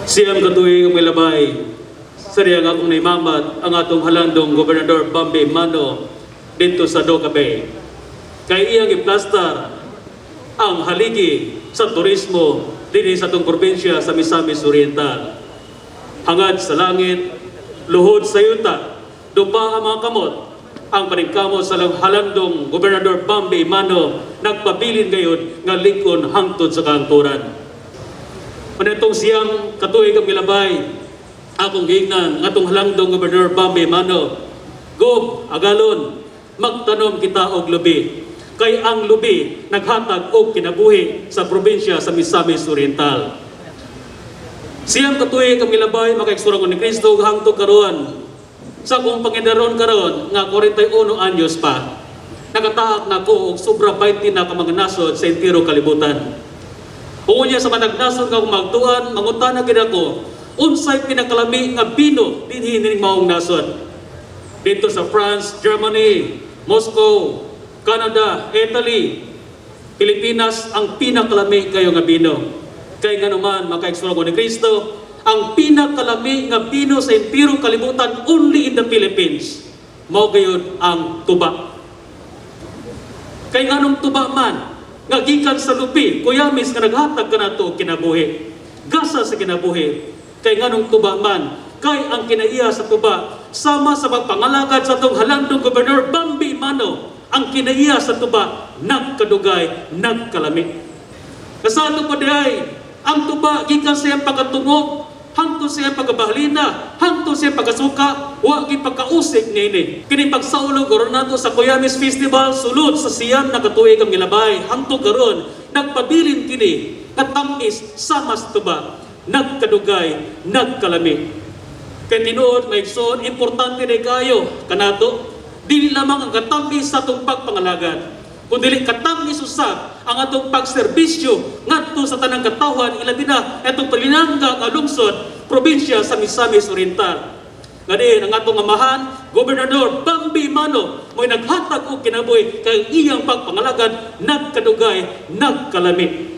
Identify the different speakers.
Speaker 1: Siyang katuig ang milabay, sa riyang akong naimamat ang atong halandong Gobernador Bambi Mano dito sa Doca Bay. Kay iyang iplastar ang haligi sa turismo dinhi sa atong probinsya sa Misamis Oriental. Hangad sa langit, luhod sa yuta, dupa ang mga kamot, ang paningkamot sa halandong Gobernador Bambi Mano nagpabilin gayon nga likon hangtod sa kahangturan. Panitong siyang katuig ang milabay, akong giingnan atong halandong Gobernador Bambi Mano, Gob, agalon, magtanom kita og lubi. Kay ang lubi naghatag og kinabuhi sa probinsya sa Misamis Oriental. Siyang katuig ang milabay, makaigsurong ni Kristo hangtod karon. Sa akong pangidaron karon nga 41 anyos pa, nakataak na ko og sobra 20 na ka mga nasod sa entero kalibutan. Kung niya sa managnason nga magtuan, mangutana gid ako, unsay pinakalami nga bino dinhi ning maong nasod. Dito sa France, Germany, Moscow, Canada, Italy, Pilipinas ang pinakalami kayo nga bino. Kay nganuman makaigsurong ko ni Kristo, ang pinakalami nga bino sa entero kalibutan only in the Philippines. Mao gayud ang tuba. Kay nganong tuba man nga gikan sa lupi, kuyamis nga naghatag kanato kinabuhi. Gasa sa kinabuhi. Kay nganong tuba man, kay ang kinaiya sa tuba sama sa pagpangalagad sa atong halandong Gobernador Bambi Mano, ang kinaiya sa tuba nagkadugay, nagkalami. Kasano pa diay, ang tuba gikan sa iyang pagkatungog, hangtod sa iyang pagkabahalina, hangtod sa iyang pagkasuka, wa gyud pagkausik niini. Kini pagsaulog karon nato sa Kuyamis Festival sulod sa siyam na katuig ang milabay, hangtod karon nagpabilin kini katamis sama sa tuba, nagkadugay, nagkalami. Kay tinuod maigsoon, importante ni kayo kanato, dili lamang ang katamis sa atong pagpangalagad, kundi katamis usab ang atong pagserbisyo ngadto sa tanang katawhan, ilabi na itong palinangga nga lungsod, probinsya sa Misamis Oriental. Ngani ang atong amahan, Gobernador Bambi Mano, mo'y naghatag og kinabuhi kay iyang pagpangalagad, nagkadugay, nagkalami.